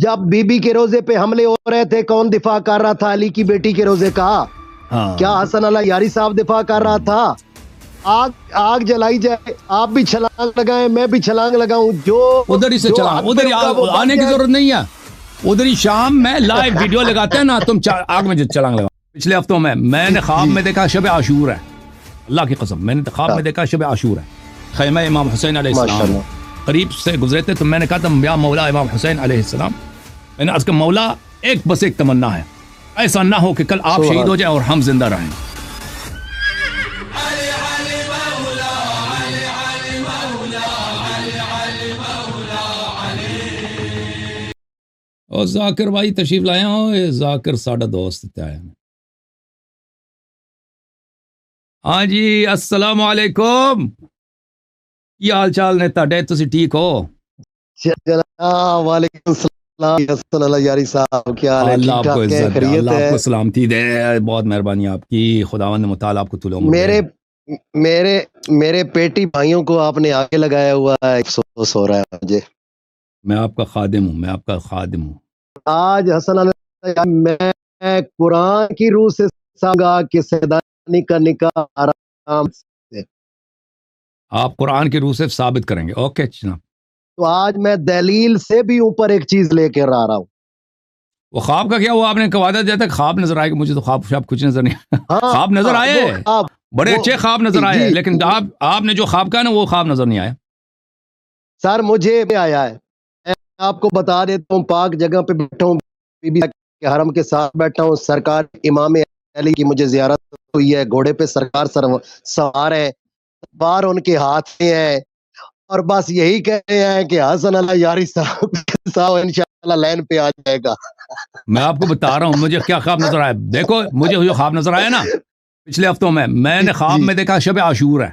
جب be be کے روزے پہ حملے ہو رہے تھے کون دفاع کر رہا تھا علی کی بیٹی کے روزے کا؟ کیا حسن اللہ یاری صاحب دفاع کر رہا تھا؟ آگ جلائی جائے، آپ بھی چھلانگ لگائیں، میں بھی چھلانگ لگاؤں، جو ادھر ہی سے چھلانگ، ادھر ہی آنے کی ضرورت نہیں ہے، ادھر ہی شام میں لائیو ویڈیو لگاتے ہیں نا، تم آگ میں چھلانگ لگاؤ۔ پچھلے ہفتوں میں نے خواب میں دیکھا شب عاشور ہے، اللہ کی قسم میں نے خواب میں دیکھا شب عاشور ہے، خیمہ امام حسین علیہ السلام قریب سے گزرے تھے، تو میں نے کہا تھا یا مولا امام حسین علیہ السلام، میں نے عرض کہا مولا ایک بس ایک تمنا ہے، ایسا نہ ہو کہ کل آپ شہید ہو جائیں اور ہم زندہ رہیں۔ اور ذاکر بھائی تشریف لائے ہوں، ذاکر ساڈا دوست ہے۔ ہاں جی السلام علیکم، کی حال چال نے تاڈے؟ تسی ٹھیک ہو؟ وعلیکم السلام حسن اللہ یاری صاحب، کیا حال ہے؟ اللہ ٹھیک آپ کو ٹھاک ہے؟ عزت دے، خیریت اللہ آپ ہے؟ کو سلامتی دے، بہت مہربانی آپ کی، خداوند متعال آپ کو طول عمر دے۔ میرے پیٹی بھائیوں کو آپ نے آگے لگایا ہوا ہے، افسوس ہو رہا ہے مجھے۔ میں آپ کا خادم ہوں، میں آپ کا خادم ہوں۔ آج حسن اللہ میں قرآن کی روح سے سانگا کہ سیدانی کا نکاح حرام سے، آپ قرآن کی روح سے ثابت کریں گے، اوکے جناب۔ تو آج میں دلیل سے بھی اوپر ایک چیز لے کر آ رہا ہوں۔ وہ خواب کا کیا؟ وہ آپ نے وعدہ دیا تھا خواب نظر آئے گا، مجھے تو خواب شاب کچھ نظر نہیں آیا۔ خواب نظر آئے، بڑے اچھے خواب نظر آئے، لیکن آپ نے جو خواب کہا نا وہ خواب نظر نہیں آیا۔ سر مجھے بھی آیا ہے، میں آپ کو بتا دیتا ہوں، پاک جگہ پہ بیٹھا ہوں، بی بی کے حرم کے ساتھ بیٹھا ہوں، سرکار امام علی کی مجھے زیارت ہوئی ہے، گھوڑے پہ سرکار سوار ہے، بار ان کے ہاتھ میں ہے، اور بس یہی کہہ رہے ہیں کہ حسن اللہ یاری صاحب انشاءاللہ لائن پہ آ جائے گا۔ میں آپ کو بتا رہا ہوں مجھے کیا خواب نظر آیا، دیکھو مجھے جو خواب نظر آیا نا پچھلے ہفتوں میں نے خواب میں دیکھا شب عاشور ہے،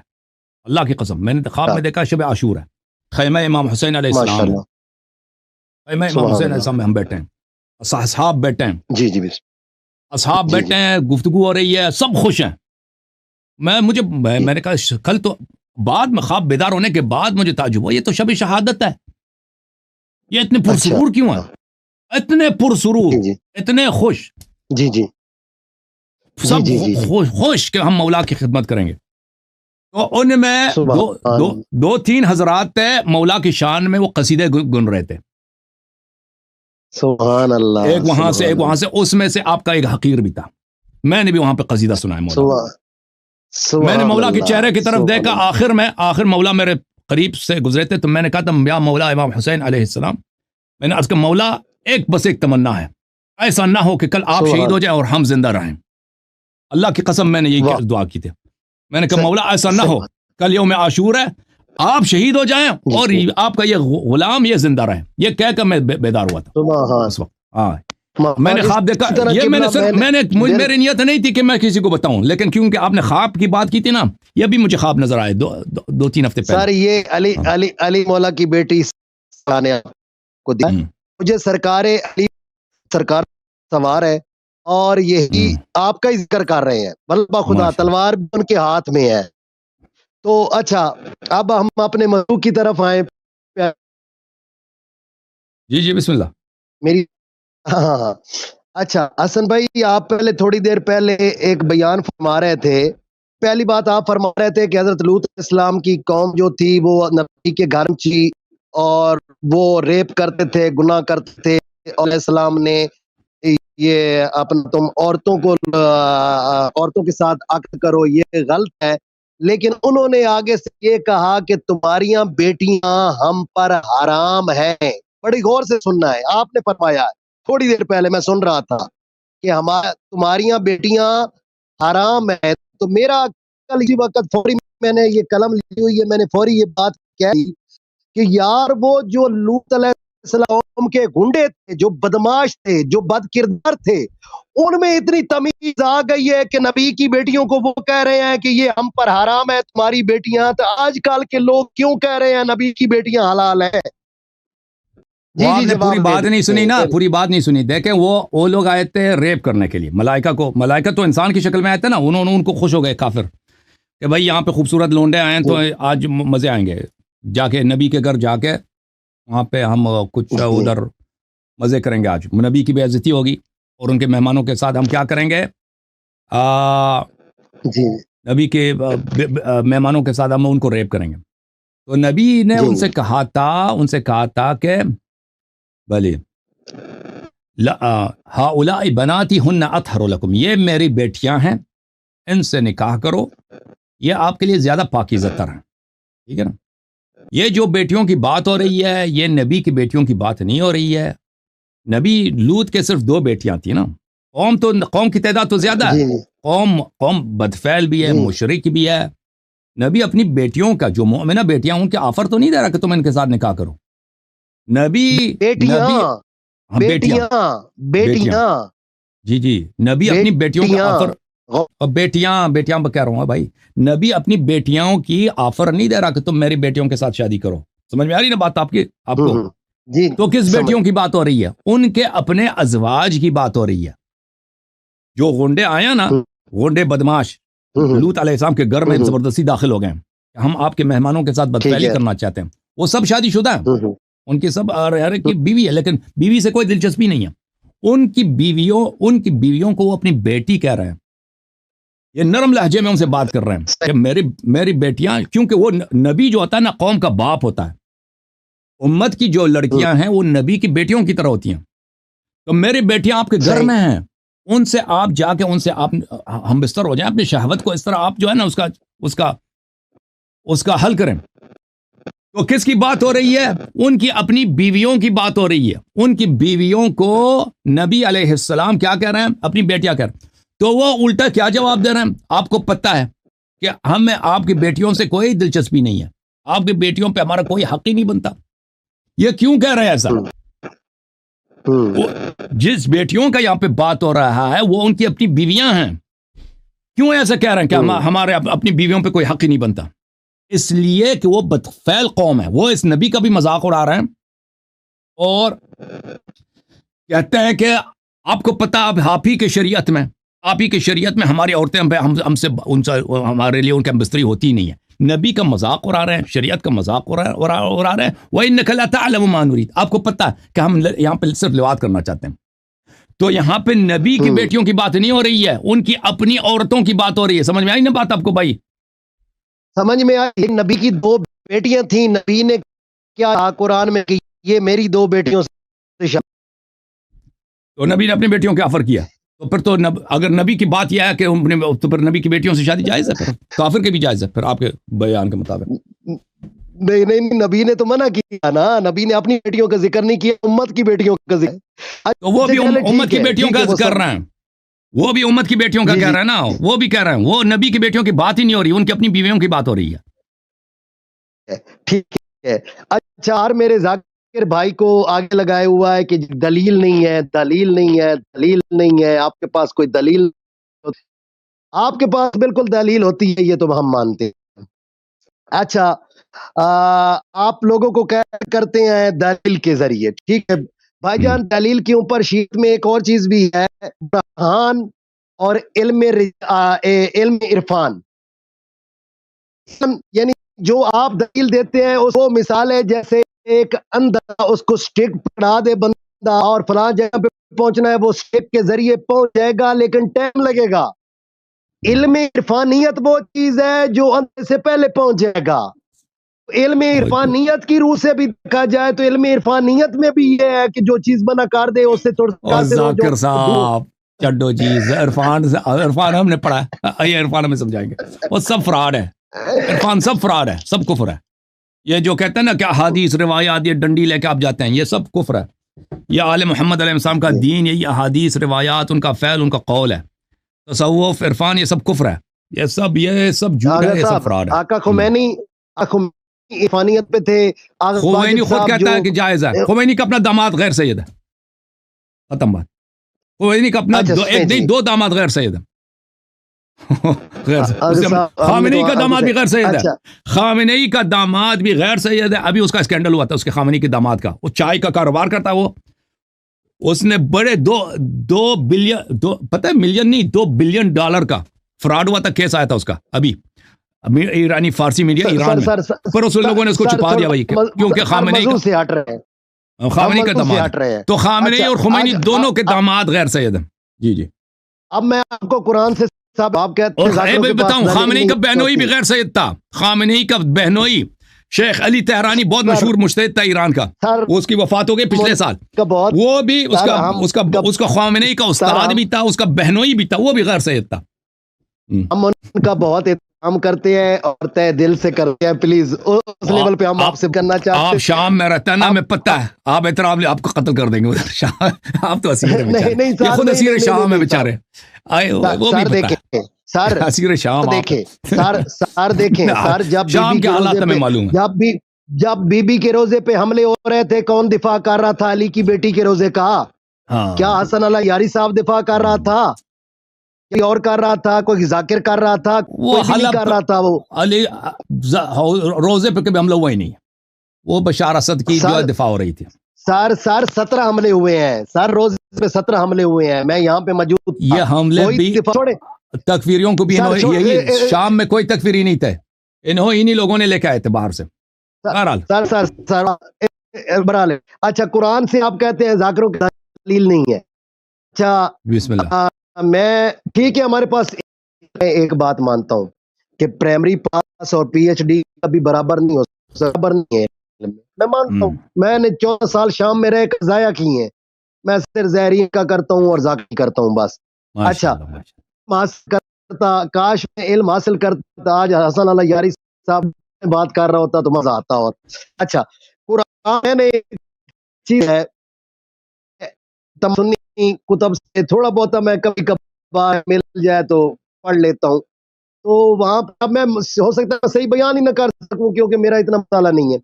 اللہ کی قسم میں نے خواب میں دیکھا شب عاشور ہے، خیمہ امام حسین علیہ السلام ہے، خیمہ امام حسین علیہ السلام میں ہم بیٹھے ہیں، اصحاب بیٹھے ہیں، جی جی اصحاب بیٹھے ہیں، گفتگو ہو رہی ہے، سب خوش ہیں۔ میں نے کہا کل تو بعد میں خواب بیدار ہونے کے بعد مجھے تعجب ہوا، یہ تو شب شہادت ہے، یہ اتنے پرسرور کیوں ہیں؟ اتنے پرسرور، اتنے خوش، جی جی سب خوش کہ ہم مولا کی خدمت کریں گے۔ تو ان میں دو تین حضرات تھے مولا کی شان میں، وہ قصیدے گن رہے تھے، سبحان اللہ، ایک وہاں سے ایک وہاں سے، اس میں سے آپ کا ایک حقیر بھی تھا، میں نے بھی وہاں پہ قصیدہ سنا ہے مولا، میں نے مولا کے چہرے کی طرف دیکھا، آخر مولا میرے قریب سے گزرے تھے، تو میں نے کہا تھا یا مولا امام حسین علیہ السلام، میں نے عرض کہا مولا ایک بس ایک تمنا ہے، ایسا نہ ہو کہ کل آپ شہید ہو جائیں اور ہم زندہ رہیں، اللہ کی قسم میں نے یہی دعا کی تھی، میں نے کہا مولا ایسا نہ ہو کل یوم عاشور ہے، آپ شہید ہو جائیں اور آپ کا یہ غلام یہ زندہ رہے، یہ کہہ کر میں بیدار ہوا تھا اس وقت۔ ہاں میں نے خواب دیکھا، یہ میری نیت نہیں تھی کہ میں کسی کو بتاؤں، لیکن کیونکہ آپ نے خواب کی بات کی تھی نا، یہ بھی مجھے خواب نظر آئے دو تین ہفتے پہلے۔ سر یہ علی مولا کی بیٹی کو مجھے سرکار سوار ہے، اور یہی آپ کا ہی ذکر کر رہے ہیں، بلبا خدا تلوار بھی ان کے ہاتھ میں ہے۔ تو اچھا اب ہم اپنے موضوع کی طرف آئیں۔ جی بسم اللہ۔ میری ہاں اچھا حسن بھائی، آپ پہلے تھوڑی دیر پہلے ایک بیان فرما رہے تھے، پہلی بات آپ فرما رہے تھے کہ حضرت لوط علیہ السلام کی قوم جو تھی وہ نبی کے گھر تھی، اور وہ ریپ کرتے تھے، گناہ کرتے تھے، اور علیہ السلام نے یہ تم عورتوں کے ساتھ عقد کرو، یہ غلط ہے، لیکن انہوں نے آگے سے یہ کہا کہ تمہاریاں بیٹیاں ہم پر حرام ہیں۔ بڑی غور سے سننا ہے، آپ نے فرمایا تھوڑی دیر پہلے میں سن رہا تھا کہ تمہاریاں بیٹیاں حرام ہیں، تو میرا کل اسی وقت فوری میں نے یہ قلم لی ہوئی ہے، میں نے فوری یہ بات کہی کہ یار وہ جو لوط علیہ السلام کے گنڈے تھے، جو بدماش تھے، جو بد کردار تھے، ان میں اتنی تمیز آ گئی ہے کہ نبی کی بیٹیوں کو وہ کہہ رہے ہیں کہ یہ ہم پر حرام ہے تمہاری بیٹیاں، تو آج کل کے لوگ کیوں کہہ رہے ہیں نبی کی بیٹیاں حلال ہیں؟ آپ نے پوری بات نہیں سنی نا، پوری بات نہیں سنی۔ دیکھیں وہ لوگ آئے تھے ریپ کرنے کے لیے، ملائکہ تو انسان کی شکل میں آئے تھے نا، ان کو خوش ہو گئے کافر کہ بھائی یہاں پہ خوبصورت لونڈے آئے ہیں تو آج مزے آئیں گے، جا کے نبی کے گھر جا کے وہاں پہ ہم کچھ ادھر مزے کریں گے آج. نبی کی بے عزتی ہوگی اور ان کے مہمانوں کے ساتھ ہم کیا کریں گے؟ جی نبی کے مہمانوں کے ساتھ ہم ان کو ریپ کریں گے. تو نبی نے جی ان سے کہا تھا کہ بھلے ہؤلاء بناتی ہن اطہر لکم، یہ میری بیٹیاں ہیں، ان سے نکاح کرو، یہ آپ کے لیے زیادہ پاکیزہ تر ہیں. ٹھیک ہے نا؟ یہ جو بیٹیوں کی بات ہو رہی ہے یہ نبی کی بیٹیوں کی بات نہیں ہو رہی ہے. نبی لوط کے صرف 2 بیٹیاں تھیں نا. قوم کی تعداد تو زیادہ ہے. جی قوم بدفعل بھی ہے، جی مشرک بھی ہے. نبی اپنی بیٹیوں کا جو مؤمنہ بیٹیاں ان کے آفر تو نہیں دے رہا کہ تم ان کے ساتھ نکاح کرو. نبی بیٹیاں ہاں بیٹیاں بیٹیاں جی نبی اپنی بیٹیوں کا آفر، بیٹیاں بیٹیاں کہہ رہا ہوں بھائی. نبی اپنی بیٹیاں کی آفر نہیں دے رہا کہ تم میری بیٹیوں کے ساتھ شادی کرو. سمجھ میں آ رہی نا بات آپ کو؟ جی تو کس سمجھ بیٹیوں کی بات ہو رہی ہے؟ ان کے اپنے ازواج کی بات ہو رہی ہے. جو غنڈے آیا نا، غنڈے بدماش لوط علیہ السلام کے گھر میں زبردستی داخل ہو گئے ہیں، ہم آپ کے مہمانوں کے ساتھ بدفعلی کرنا چاہتے ہیں. وہ سب شادی شدہ ہیں، ان کی سب ہر کی بیوی ہے، لیکن بیوی سے کوئی دلچسپی نہیں ہے. ان کی بیویوں کو وہ اپنی بیٹی کہہ رہے ہیں. یہ نرم لہجے میں ان سے بات کر رہے ہیں کہ میری بیٹیاں، کیونکہ وہ نبی جو ہوتا ہے نا قوم کا باپ ہوتا ہے. امت کی جو لڑکیاں ہیں وہ نبی کی بیٹیوں کی طرح ہوتی ہیں. تو میری بیٹیاں آپ کے گھر میں ہیں، ان سے آپ جا کے ان سے آپ ہم بستر ہو جائیں، اپنی شہوت کو اس طرح آپ جو ہے نا اس کا حل کریں. تو کس کی بات ہو رہی ہے؟ ان کی اپنی بیویوں کی بات ہو رہی ہے. ان کی بیویوں کو نبی علیہ السلام کیا کہہ رہے ہیں؟ اپنی بیٹیاں کہہ رہے ہیں. تو وہ الٹا کیا جواب دے رہے ہیں؟ آپ کو پتہ ہے کہ ہمیں آپ کی بیٹیوں سے کوئی دلچسپی نہیں ہے، آپ کی بیٹیوں پہ ہمارا کوئی حق ہی نہیں بنتا. یہ کیوں کہہ رہے ہیں ایسا؟ جس بیٹیوں کا یہاں پہ بات ہو رہا ہے وہ ان کی اپنی بیویاں ہیں. کیوں ایسا کہہ رہے ہیں کہ ہمارے اپنی بیویوں پہ کوئی حق ہی نہیں بنتا؟ اس لیے کہ وہ بدفعل قوم ہے. وہ اس نبی کا بھی مذاق اڑا رہے ہیں اور کہتے ہیں کہ آپ کو پتہ آپ ہی کے شریعت میں ہماری عورتیں ہم سے ہمارے لیے ان کی بستری ہوتی ہی نہیں ہے. نبی کا مذاق اڑا رہے ہیں، شریعت کا مذاق اڑا رہے ہیں. وَإِنَّكَ لَتَعْلَمُ مَا نُرِيدُ، آپ کو پتہ ہے کہ ہم یہاں پہ صرف لواط کرنا چاہتے ہیں. تو یہاں پہ نبی کی بیٹیوں کی بات نہیں ہو رہی ہے، ان کی اپنی عورتوں کی بات ہو رہی ہے. سمجھ میں آئی نا بات آپ کو بھائی؟ سمجھ میں آئی. نبی کی 2 بیٹیاں تھیں، نبی نے کیا کہا قرآن میں کہ یہ میری 2 بیٹیوں سے تو نبی نے اپنی بیٹیوں کے آفر کیا. تو پھر تو اگر نبی کی بات یہ ہے کہ تو پھر نبی کی بیٹیوں سے شادی جائز ہے، پھر کافر کے بھی جائز ہے پھر آپ کے بیان کے مطابق. نہیں نبی نے تو منع کیا نا. نبی نے اپنی بیٹیوں کا ذکر نہیں کیا، امت کی بیٹیوں کا ذکر. تو وہ بھی امت کی بیٹیوں کا کر رہے ہیں، وہ بھی امت کی بیٹیوں کا کہہ رہے ہیں نا. وہ بھی کہہ رہے ہیں وہ نبی کی بیٹیوں کی بات ہی نہیں ہو رہی، ان کی اپنی بیویوں کی بات ہو رہی ہے. ٹھیک ہے. اچھا، اور میرے ذاکر بھائی کو آگے لگائے ہوا ہے کہ دلیل نہیں ہے. آپ کے پاس کوئی دلیل؟ آپ کے پاس بالکل دلیل ہوتی ہے، یہ تو ہم مانتے ہیں. اچھا، آپ لوگوں کو کرتے ہیں دلیل کے ذریعے. ٹھیک ہے بھائی جان، دلیل کے اوپر شیٹ میں ایک اور چیز بھی ہے، برہان اور علم عرفان. یعنی جو آپ دلیل دیتے ہیں اس کو مثال ہے جیسے ایک اندھا، اس کو سٹیک پکڑا دے بندہ اور فلاں جگہ پہ پہنچنا ہے، وہ سٹیک کے ذریعے پہنچ جائے گا لیکن ٹائم لگے گا. علم عرفانیت وہ چیز ہے جو اندھے سے پہلے پہنچ جائے گا. علم عرفانیت کی روح سے بھی دیکھا جائے تو علم عرفانیت میں بھی یہ ہے کہ جو چیز منع کر دے اس سے تھوڑا ذاکر صاحب چڈو چیز عرفان ہم نے پڑھا ہے، یہ عرفان ہمیں سمجھائیں گے. وہ سب فراڈ ہے، عرفان سب فراڈ ہے، سب کفر ہے. یہ جو کہتے ہیں نا کہ احادیث روایات یہ ڈنڈی لے کے آپ جاتے ہیں، یہ سب کفر ہے. یہ آل محمد علیہ السلام کا دین، یہی احادیث روایات ان کا فعل ان کا قول ہے. تصوف عرفان یہ سب کفر ہے، یہ سب جھوٹ ہے، یہ سب فراڈ ہے. آقا خمینی عرفانیت پہ تھے. خمینی خود کہتا ہے کہ جائز ہے. خمینی کا اپنا داماد غیر سید ہے، ختم بات. خمینی کا اپنا دو داماد غیر سید ہے. خامنئی کا داماد بھی غیر سید ہے. خامنئی کا داماد بھی غیر سید ہے. ابھی اس کا اسکینڈل ہوا تھا اس کے خامنئی کے داماد کا. وہ چائے کا کاروبار کرتا ہے. وہ اس نے بڑے 2 بلین پتہ ہے ملین نہیں 2 بلین ڈالر کا فراڈ ہوا تھا. کیس آیا تھا اس کا ابھی ایرانی فارسی میڈیا ایران میں. پر اس لوگوں نے اس کو چھپا دیا بھائی کیونکہ خامنئی سے ہٹ رہے ہیں. خامنئی کا ملکوں سے ہٹ داماد رہے ہیں. تو خامنئی اور خمینی دونوں کے اب داماد غیر سید ہیں. جی جی. میں آپ کو قرآن سے صاحب آپ کہتے اور ہیں ذاکروں کے پاس بتاؤں دلیل خامنئی کا نہیں بہنوئی بھی ہوتی. غیر سید تھا. خامنئی کا بہنوئی شیخ علی تہرانی بہت سر مشہور مجتہد تھا ایران کا, سر وہ اس کی وفات ہو گئی پچھلے سال. کا بہت وہ بھی سر ہم اس کا خامنئی کا سر استاد بھی تھا, اس کا بہنوئی بھی تھا, وہ بھی غیر سید تھا. ہم ان کا بہت احترام کرتے ہیں اور تہ دل سے کرتے ہیں. پلیز اس لیول پہ ہم آپ سے کرنا چاہتے آپ ہیں. شام میں رہتا ہے نا, ہمیں پتہ ہے آپ احترام آپ کو قتل کر دیں گے شام. آپ تو اسیر ہیں نہیں بیچارے, نہیں یہ سر خود نہیں اسیر نہیں شام ہے نہیں بیچارے. وہ بھی سر پتہ ہے دیکھیں سر اسیر شام آپ دیکھیں سر دیکھیں سر جب بی شام بی کے کے حالات روزے ہمیں پہ معلوم ہے. جب بی بی کے روزے پہ حملے ہو رہے تھے کون دفاع کر رہا تھا علی کی بیٹی کے روزے کا؟ کیا ہاں حسن اللہ یاری صاحب دفاع کر رہا تھا؟ کوئی اور کر رہا تھا؟ کوئی ذاکر کر رہا تھا؟ وہ کوئی بھی نہیں کر حلب رہا تھا. وہ علی روزے پہ کبھی حملہ ہوا ہی نہیں. وہ بشار اسد کی جو ہے سر دفاع ہو رہی تھی. سر 17 حملے ہوئے ہیں سر, روز پہ 17 حملے ہوئے ہیں. میں یہاں پہ موجود تھا. یہ حملے کوئی بھی دفاع چھوڑے تکفیریوں کو بھی سر یہی شام میں کوئی تکفیری نہیں تھے, انہی لوگوں نے لے کے آئے تھے باہر سے. بہرحال سر سر سر برحال اچھا قرآن سے آپ کہتے ہیں ذاکروں کی دلیل نہیں ہے. اچھا بسم اللہ. میں ٹھیک ہے ہمارے پاس ایک بات مانتا ہوں کہ پرائمری پاس اور پی ایچ ڈی کا بھی برابر نہیں ہے. میں مانتا ہوں, میں نے 14 سال شام میں رہ کر ضائع کی ہیں. میں صرف زہرین کا کرتا ہوں اور ذاکری کرتا ہوں بس. اچھا کاش میں علم حاصل کرتا, آج حسن اللہ یاری صاحب بات کر رہا ہوتا تو مزہ آتا. اور اچھا قرآن میں ایک چیز ہے تم سنی کتب سے تھوڑا بہت میں کبھی کبھار مل جائے تو پڑھ لیتا ہوں, تو وہاں پر میں ہو سکتا ہے صحیح بیان ہی نہ کر سکوں کیونکہ میرا اتنا مطالعہ نہیں ہے.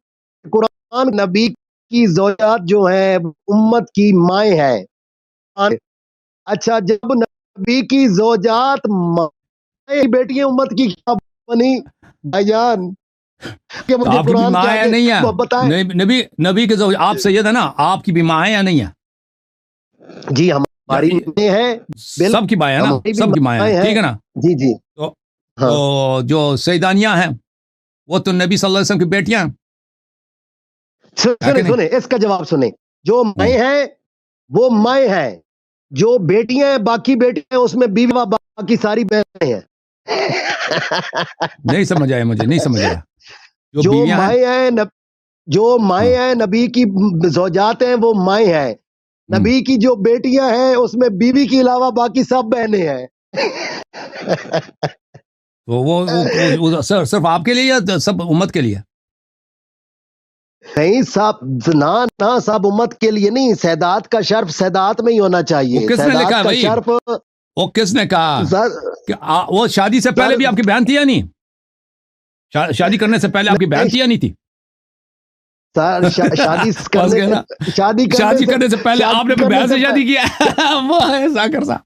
قرآن نبی کی زوجات جو ہیں امت کی مائیں ہیں. اچھا جب نبی کی زوجات بیٹی امت کی کیا بنی بھائی جان؟ آپ کی بھی ماں ہے یا نہیں ہے؟ نبی کے آپ سید ہے نا, آپ کی بھی ماں ہے یا نہیں ہے؟ جی ہماری میں ہے, سب کی ماں ہے نا, سب کی ماں ہے, ٹھیک ہے نا. جی جی تو جو سیدانیاں ہیں وہ تو نبی صلی اللہ علیہ وسلم کی بیٹیاں ہیں. سنیں اس کا جواب سنیں. جو مائیں ہیں وہ مائیں ہیں, جو بیٹیاں ہیں باقی بیٹیاں ہیں اس میں بیوی باقی ساری بہنیں ہیں. نہیں سمجھ آیا, مجھے نہیں سمجھ آیا. جو مائیں ہیں نبی کی زوجات ہیں وہ مائیں ہیں. نبی کی جو بیٹیاں ہیں اس میں بیوی کے علاوہ باقی سب بہنیں ہیں. وہ صرف آپ کے لیے یا سب امت کے لیے؟ نہیں صاحب نہ سب امت کے لیے نہیں. سیدات کا شرف سیدات میں ہی ہونا چاہیے. وہ کس نے لکھا ہے بھائی؟ وہ کس نے کہا کہ وہ شادی سے پہلے بھی آپ کی بہن تھی یا نہیں؟ شادی کرنے سے پہلے آپ کی بہن تھی یا نہیں تھی؟ شادی کرنے سے پہلے آپ نے اپنی بہن سے شادی کیا؟ وہ ہے ذاکر صاحب,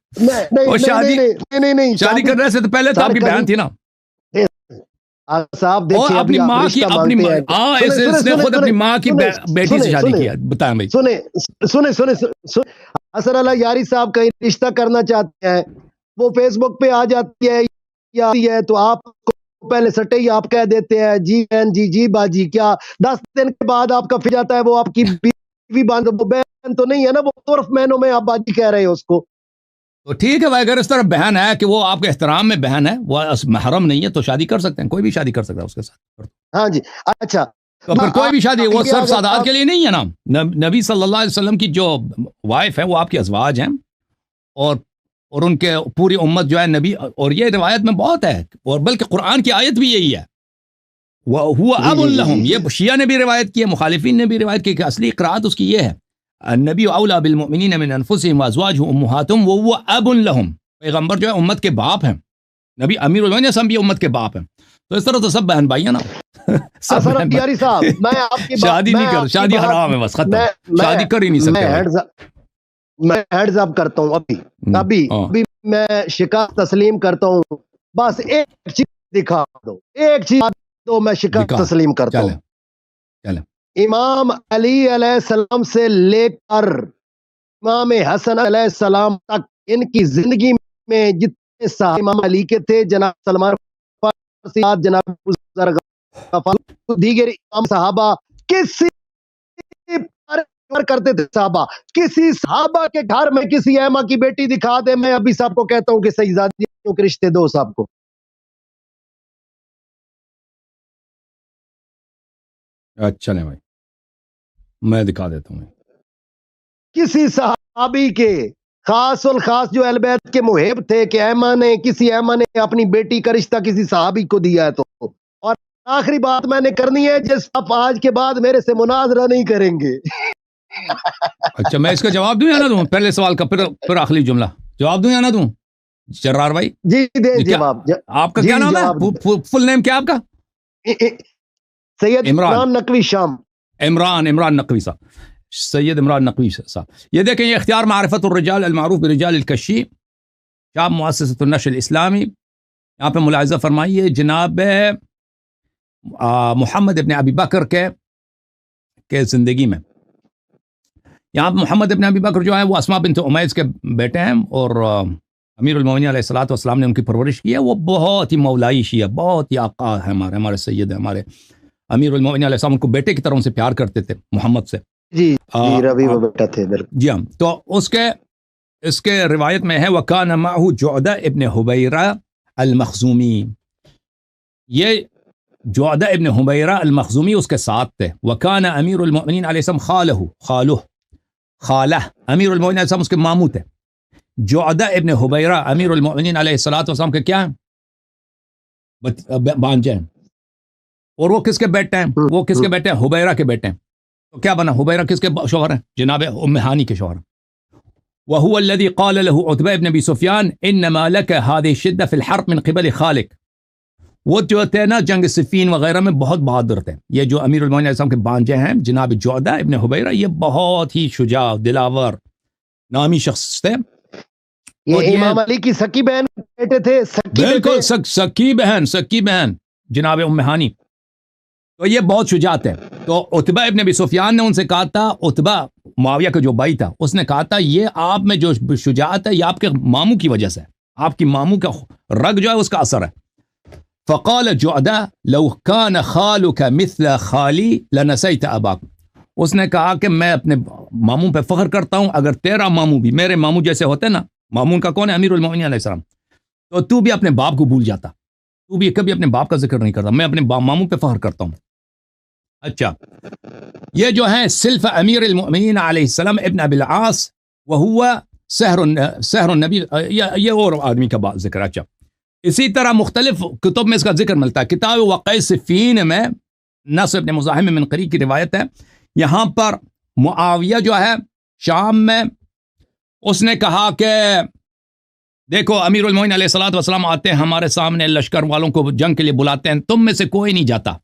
شادی کرنے سے پہلے تو آپ کی بہن تھی نا صاحب. دیکھیں اپنی ماں کی اس نے خود اپنی ماں کی بیٹی سے شادی کیا. بتائیں بھائی. سنیں حسن اللہ یاری صاحب کا رشتہ کرنا چاہتے ہیں, وہ فیس بک پہ آ جاتی ہے تو آپ کو پہلے سٹے ہی آپ کہہ دیتے ہیں جی بہن جی باجی. کیا 10 دن کے بعد آپ کا پھر جاتا ہے وہ آپ کی بیوی بہن تو نہیں ہے نا, وہ عرف مہینوں میں آپ باجی کہہ رہے ہیں اس کو. تو ٹھیک ہے بھائی, اگر اس طرح بہن ہے کہ وہ آپ کے احترام میں بہن ہے, وہ محرم نہیں ہے تو شادی کر سکتے ہیں, کوئی بھی شادی کر سکتا ہے اس کے ساتھ. ہاں جی اچھا تو پھر کوئی بھی شادی, وہ صرف سادات کے لیے نہیں ہے نا. نبی صلی اللہ علیہ وسلم کی جو وائف ہے وہ آپ کی ازواج ہیں, اور ان کے پوری امت جو ہے نبی, اور یہ روایت میں بہت ہے, اور بلکہ قرآن کی آیت بھی یہی ہے, وہ اب لہم. یہ شیعہ نے بھی روایت کی ہے, مخالفین نے بھی روایت کی, کہ اصلی قرآت اس کی یہ ہے النبی اولا بالمؤمنین من انفسهم وازواجهم امہاتهم وهو اب لهم. پیغمبر جو ہے امت کے باپ ہیں, نبی امیر المومنین بھی امت کے باپ ہیں. تو اس طرح تو سب بہن بھائی ہیں نا. یاری صاحب میں آپ کی شادی نہیں کر, شادی حرام ہے, بس ختم. شادی کر ہی نہیں سکتے. میں ہیڈز اپ کرتا ہوں ابھی میں شکایت تسلیم کرتا ہوں. بس ایک چیز دکھا دو, ایک چیز دو, میں شکایت تسلیم کرتا ہوں. چلیں. امام علی علیہ السلام سے لے کر امام حسن علیہ السلام تک ان کی زندگی میں جتنے صحابہ امام علی کے تھے, جناب سلمان فارسی, جناب دیگر امام صحابہ, کسی کرتے تھے صحابہ. کسی صحابہ کے گھر میں کسی ایما کی بیٹی دکھا دے, میں ابھی صاحب کو کہتا ہوں کہ شہزادیوں کے رشتے دو صاحب کو. اچھا نہیں بھائی, میں دکھا دیتا ہوں. کسی صحابی کے خاص الخاص جو اہل بیت کے محب تھے کہ کسی ایما نے اپنی بیٹی کا رشتہ کسی صحابی کو دیا ہے. تو اور آخری بات میں نے کرنی ہے, جس آپ آج کے بعد میرے سے مناظرہ نہیں کریں گے. اچھا میں اس کا جواب دوں یا نہ دوں؟ پہلے سوال کا پھر آخری جملہ جواب دوں یا نہ دوں؟ جرار بھائی جی دیں جواب. آپ کا کیا نام ہے؟ فل نیم کیا آپ کا؟ سید عمران نقوی شام. عمران نقوی صاحب, سید عمران نقوی صاحب. یہ دیکھیں, یہ اختیار معرفت الرجال المعروف برجال الکشی, شام مؤسسۃ النشر الاسلامی. یہاں پہ ملاحظہ فرمائیے جناب محمد ابن ابی بکر کے زندگی میں. یہاں پہ محمد ابن ابی بکر جو ہے وہ اسماء بنت امیس کے بیٹے ہیں, اور امیر المومنین علیہ الصلوۃ والسلام نے ان کی پرورش کی ہے. وہ بہت ہی مولائی شیعہ, بہت ہی آقا ہے ہمارے سید, ہمارے امیر المومنین علیہ السلام ان کو بیٹے کی طرح ان سے پیار کرتے تھے محمد سے. جی ربی وہ بیٹا تھے. جی ہاں, تو اس کے روایت میں ہے وَكَانَ مَعْهُ جُعْدَةُ ابن حُبَيْرَةَ المخزومی. یہ جعدہ ابن حبیرہ المخزومی اس کے ساتھ تھے. وَكَانَ امیر المؤمنین علیہ السلام خالہ امیر المؤمنین علیہ السلام اس کے ماموں تھے. جعدہ ابن حبیرہ امیر المؤمنین علیہ السلام کے کیا ہیں؟ بانجے ہیں. اور وہ کس کے بیٹے ہیں؟ وہ کس کے بیٹے ہیں؟ حبیرہ کے بیٹے ہیں. تو کیا بنا؟ حبیرہ کس کے شوہر ہیں؟ جناب ام ہانی کے شوہر. وهو الذي قال له عتبہ بن ابی سفیان انما لك هذه الشدة في الحرب من قبل خالق. وہ جو تھے نا جنگ صفین وغیرہ میں بہت بہادر تھے. یہ جو امیر المومنین علیہ السلام کے بانجے ہیں جناب جعدہ ابن حبیرہ, یہ بہت ہی شجاع دلاور نامی شخص تھے. یہ امام علی کی سکی بہن بیٹے تھے. بالکل سکی بہن جناب ام ہانی. تو یہ بہت شجاع تھے. تو عتبہ ابن ابی سفیان نے ان سے کہا تھا, عتبہ معاویہ کا جو بھائی تھا, اس نے کہا تھا یہ آپ میں جو شجاعت ہے یہ آپ کے ماموں کی وجہ سے, آپ کی ماموں کا رگ جو ہے اس کا اثر ہے. فقال جعدہ لو كان خالك مثل خالی لنسیت اباک. اس نے کہا کہ میں اپنے ماموں پہ فخر کرتا ہوں, اگر تیرا ماموں بھی میرے ماموں جیسے ہوتے نا, ماموں کا کون ہے؟ امیر المؤمنین علیہ السلام. تو بھی اپنے باپ کو بھول جاتا, تو بھی کبھی اپنے باپ کا ذکر نہیں کرتا. میں اپنے ماموں پہ فخر کرتا ہوں. اچھا, یہ جو ہے سلف امیر المؤمنین علیہ السلام ابن ابی العاص وہو سحر النبی, یہ اور آدمی کا ذکر. اچھا, اسی طرح مختلف کتب میں اس کا ذکر ملتا ہے. کتاب واقع صفین میں نصر ابن مزاحم من قریب کی روایت ہے. یہاں پر معاویہ جو ہے شام میں, اس نے کہا کہ دیکھو امیر المومنین علیہ الصلوۃ والسلام آتے ہیں ہمارے سامنے, لشکر والوں کو جنگ کے لیے بلاتے ہیں, تم میں سے کوئی نہیں جاتا.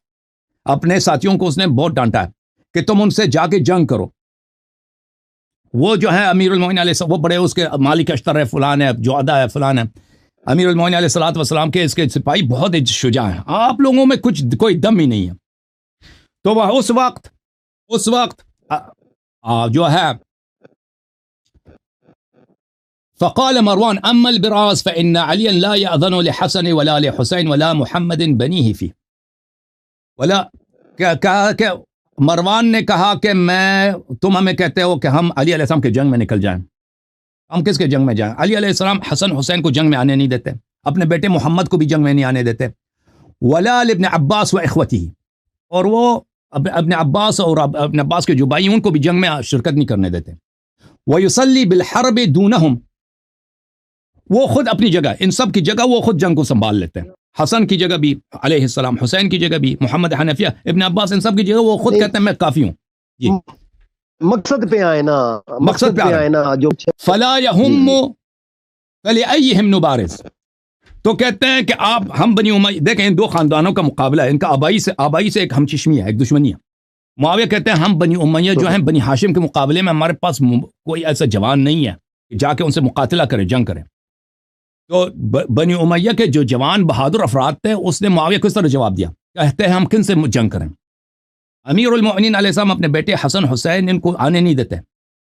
اپنے ساتھیوں کو اس نے بہت ڈانٹا ہے کہ تم ان سے جا کے جنگ کرو. وہ جو ہے امیر المومنین علیہ السلام, وہ بڑے اس کے مالک اشتر ہے, فلان ہے, جعدہ ہے, فلان ہے. امیر المومنین علیہ الصلوۃ والسلام کے اس کے سپاہی بہت شجاع ہیں, آپ لوگوں میں کوئی دم ہی نہیں ہے. تو وہ اس وقت جو ہے فقال مروان اما البراز فان عليا لا يأذن لحسن ولا لحسين ولا محمد بنيه فيه. ولا کہ مروان نے کہا کہ تم ہمیں کہتے ہو کہ ہم علی علیہ السلام کے جنگ میں نکل جائیں, ہم کس کے جنگ میں جائیں؟ علی علیہ السلام حسن حسین کو جنگ میں آنے نہیں دیتے, اپنے بیٹے محمد کو بھی جنگ میں نہیں آنے دیتے. ولا ابن عباس و اخوتی, اور وہ ابن عباس اور ابن عباس کے جو بھائی ان کو بھی جنگ میں شرکت نہیں کرنے دیتے. ویصلی بالحرب دونہم, وہ خود اپنی جگہ, ان سب کی جگہ وہ خود جنگ کو سنبھال لیتے ہیں. حسن کی جگہ بھی علیہ السلام, حسین کی جگہ بھی, محمد حنفیہ, ابن عباس, ان سب کی جگہ وہ خود کہتے ہیں میں کافی ہوں. جی مقصد پہ آئے نا جو فلا یہم فلأیہم نبارز. تو کہتے ہیں کہ ہم بنی امیہ, دیکھیں ان دو خاندانوں کا مقابلہ ہے, ان کا آبائی سے ایک ہم چشمی ہے, ایک دشمنی ہے. معاویہ کہتے ہیں ہم بنی امیہ جو ہیں بنی ہاشم کے مقابلے میں ہمارے پاس کوئی ایسا جوان نہیں ہے کہ جا کے ان سے مقاتلہ کرے, جنگ کرے. تو بنی امیہ کے جو جوان بہادر افراد تھے, اس نے معاویہ کو اس طرح جواب دیا, کہتے ہیں ہم کن سے جنگ کریں؟ امیر المؤمنین علیہ السلام اپنے بیٹے حسن حسین ان کو آنے نہیں دیتے,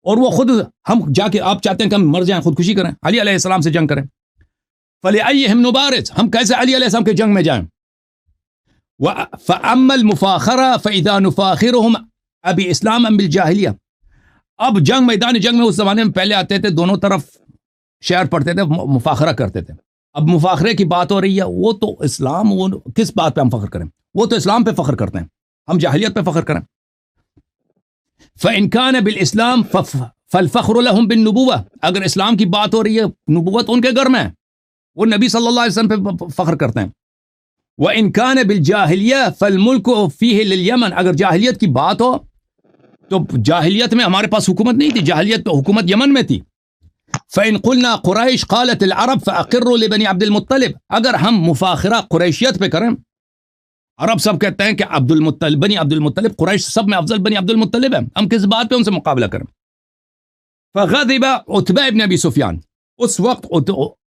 اور وہ خود ہم جا کے, آپ چاہتے ہیں کہ ہم مر جائیں, خودکشی کریں, علی علیہ السلام سے جنگ کریں. فلأیہم نبارز, ہم کیسے علی علیہ السلام کے جنگ میں جائیں؟ فأما المفاخرہ فإذا نفاخرهم أبي إسلاما بالجاہلیہ. اب جنگ میدان جنگ میں اس زمانے میں پہلے آتے تھے دونوں طرف شعر پڑھتے تھے مفاخرہ کرتے تھے. اب مفاخرے کی بات ہو رہی ہے, وہ تو اسلام, وہ کس بات پہ ہم فخر کریں؟ وہ تو اسلام پہ فخر کرتے ہیں, ہم جاہلیت پہ فخر کریں. فَإِنْ كَانَ بِالْإِسْلَامِ فَالْفَخْرُ لَهُمْ بِالنُّبُوَّةِ, اگر اسلام کی بات ہو رہی ہے نبوت ان کے گھر میں ہے, وہ نبی صلی اللہ علیہ وسلم پہ فخر کرتے ہیں. وَإِنْ كَانَ بِالْجَاهِلِيَّةِ فَالْمُلْكُ فِيهِ لِلْيَمَنِ, اگر جاہلیت کی بات ہو تو جاہلیت میں ہمارے پاس حکومت نہیں تھی, جاہلیت پہ حکومت یمن میں تھی. فَإِنْ قُلْنَا قُرَيْشْ قَالَتِ الْعَرَبْ فَأَقِرُّوا لِبَنِي عَبْدِ الْمُطَّلِبِ, اگر ہم مفاخرہ قریشیت پہ کریں, عرب سب کہتے ہیں کہ عبد المطلب بنی عبد المطلب, قریش سب میں افضل بنی عبد المطلب ہے, ہم کس بات پہ ان سے مقابلہ کریں؟ فغضب عتبہ ابن ابی سفیان, اس وقت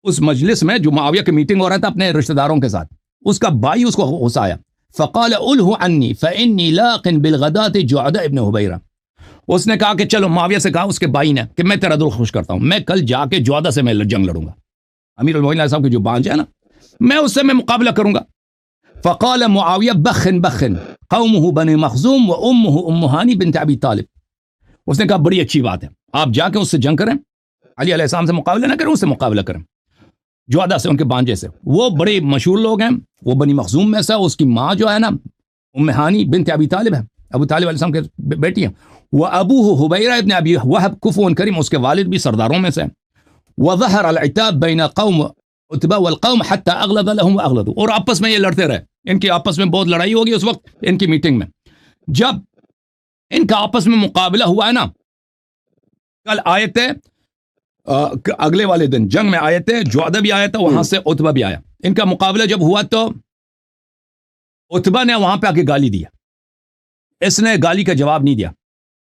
اس مجلس میں جو معاویہ کی میٹنگ ہو رہا تھا اپنے رشتہ داروں کے ساتھ, اس کا بھائی اس کو غصہ آیا. فقال الہ عنی فانی لاق بالغداة جعد ابن حبیرہ, اس نے کہا کہ چلو, معاویہ سے کہا اس کے بھائی نے کہ میں تیرا دل خوش کرتا ہوں, میں کل جا کے جعدہ سے میں جنگ لڑوں گا, امیر المومنین صاحب کے جو بانج ہے نا, میں اس سے میں مقابلہ کروں گا. فقال معاویہ بخن بخن قومه بنی مخزوم و امه ام ہانی بنت ابی طالب, اس نے کہا بڑی اچھی بات ہے, آپ جا کے اس سے جنگ کریں, علی علیہ السلام سے مقابلہ نہ کریں, اس سے مقابلہ کریں, جعدہ سے, ان کے بانجے سے. وہ بڑے مشہور لوگ ہیں, وہ بنی مخزوم میں سے, اس کی ماں جو ہے نا ام ہانی بنت ابی طالب ہے, ابو طالب علیہ السلام کے بیٹی ہیں. وابوہ حبیرہ ابن ابی وہب کفو کریم, اس کے والد بھی سرداروں میں سے. وظہر العتاب بین قوم عتبہ والقوم حتی اغلظ لهم واغلظوا, اور آپس میں یہ لڑتے رہے, ان کی آپس میں بہت لڑائی ہوگی اس وقت ان کی میٹنگ میں. جب ان کا آپس میں مقابلہ ہوا ہے نا, کل آئے تھے اگلے والے دن جنگ میں آئے تھے, جعدہ بھی آیا تھا, وہاں سے عتبہ بھی آیا. ان کا مقابلہ جب ہوا تو عتبہ نے وہاں پہ آ کے گالی دیا, اس نے گالی کا جواب نہیں دیا,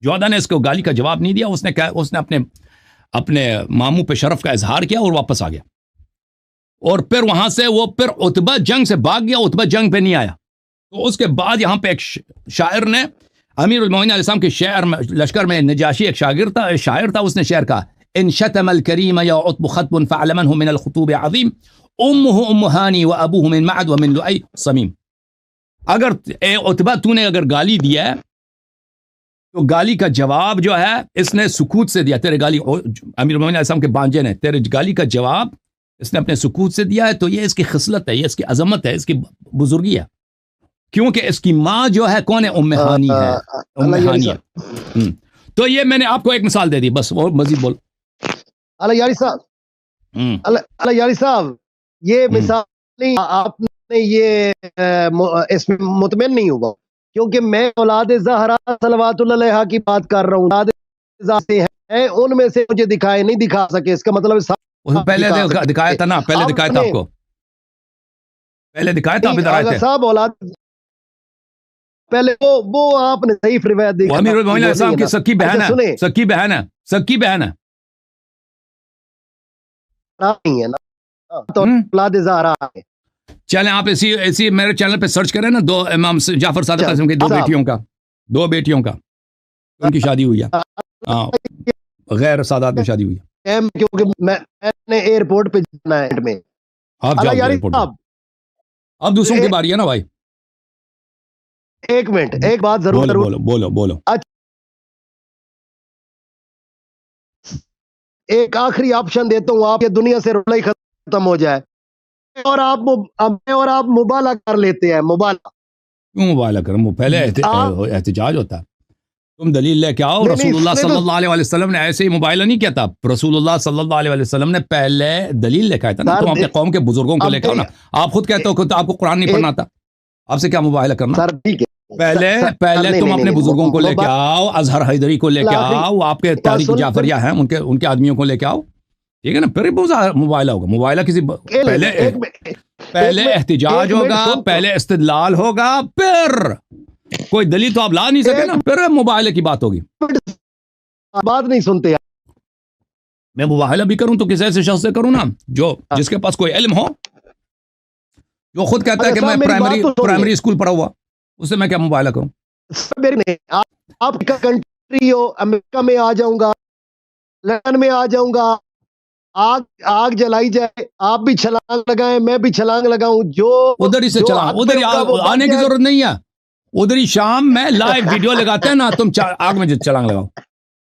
جعدہ نے اس کو گالی کا جواب نہیں دیا, اس نے اپنے ماموں پہ شرف کا اظہار کیا اور واپس آ گیا. اور پھر وہاں سے وہ پھر عتبہ جنگ سے بھاگ گیا, عتبہ جنگ پہ نہیں آیا. تو اس کے بعد یہاں پہ ایک شاعر نے, امیر المومنین علیہ السلام کے شعر میں, لشکر میں نجاشی ایک شاعر تھا, اس نے شعر کہا ان شتم الکریم یا عتب خطب فعلمنه من الخطوب عظیم امه ام ہانی و ابوه من معد و من لؤی صمیم. اگر اے عتبہ تو نے اگر گالی دیا ہے تو گالی کا جواب جو ہے اس نے سکوت سے دیا, تیرے گالی, امیر المومنین علیہ السلام کے بانجے نے تیرے گالی کا جواب اس نے اپنے سکوت سے دیا ہے, تو یہ اس کی خصلت ہے, یہ اس کی عظمت ہے, اس کی بزرگی ہے, کیونکہ اس کی ماں جو ہے کون ہے, ام ہانی ہے, ام ہانی ہے. تو یہ میں نے آپ کو ایک مثال دے دی بس, اور مزید بول. اللہ یاری صاحب, اللہ یاری صاحب, یہ مثال نہیں, آپ نے یہ اس میں مطمئن نہیں ہوا, کیونکہ میں اولاد زہرا صلوات اللہ علیہا کی بات کر رہا ہوں, اولاد زہرا ہیں, ان میں سے مجھے دکھائے نہیں دکھا سکے, اس کا مطلب پہلے دکھایا تھا نا, پہلے دکھایا تھا آپ کو, پہلے دکھایا تھا, آپ ادھر آئے تھے صاحب, اولاد پہلے وہ آپ نے صحیح روایت دیکھا, امیر المومنین علیہ السلام کی سکی بہن ہے, سکی بہن ہے, سکی بہن ہے, نہیں ہے نا, تو اولاد زہرا ہے. چلیں آپ اسی میرے چینل پہ سرچ کریں نا, دو امام جعفر صادق قاسم کی دو بیٹیوں کا ان کی شادی ہوئی ہے, ہاں, غیر سادات میں شادی ہوئی ہے, کیونکہ میں نے ایئرپورٹ پہ جانا ہے میں. آپ جاؤ ایئرپورٹ, اب دوسروں کی باری ہے نا بھائی. ایک منٹ, ایک بات ضرور بولو. ایک آخری آپشن دیتا ہوں, آپ یہ دنیا سے رولا ہی ختم ہو جائے, اور آپ مبالغہ کر لیتے ہیں. مبالغہ کیوں مبالغہ کریں, وہ پہلے احتجاج ہوتا ہے, تم دلیل لے کے آؤ. رسول اللہ صلی اللہ علیہ وسلم نے ایسے ہی مبالغہ نہیں کیا تھا, رسول اللہ صلی اللہ علیہ وسلم نے پہلے دلیل لے کے آیا تھا نا, تم اپنے قوم کے بزرگوں کو لے کے آؤ نا. آپ خود کہتے ہو کہ آپ کو قرآن نہیں پڑھنا تھا, آپ سے کیا مبالغہ کرنا. پہلے تم اپنے بزرگوں کو لے کے آؤ, اظہر حیدری کو لے کے آؤ, آپ کے تاریخ جعفریہ ہیں ان کے آدمیوں کو لے کے آؤ, ٹھیک ہے نا, پھر مبالغہ ہوگا. مبالغہ کسی پہلے احتجاج ہوگا, پہلے استدلال ہوگا, پھر کوئی دلیل تو آپ لا نہیں سکے نا, پھر مباہلے کی بات ہوگی. بات نہیں سنتے, میں مباہلہ بھی کروں تو کسی ایسے شخص سے کروں نا جو جس کے پاس کوئی علم ہو, جو خود کہتا ہے کہ میں پرائمری اسکول پڑھا ہوا, اس سے میں کیا مباہلہ کروں. آپ کا کنٹری ہو, امریکہ میں آ جاؤں گا, لندن میں آ جاؤں گا, آگ جلائی جائے, آپ بھی چھلانگ لگائیں, میں بھی چھلانگ لگاؤں, جو ادھر ہی سے چھلانگ, ادھر ہی آنے کی ضرورت نہیں ہے, ادھر ہی شام میں لائیو ویڈیو لگاتے ہیں نا, تم آگ میں چھلانگ لگاؤ.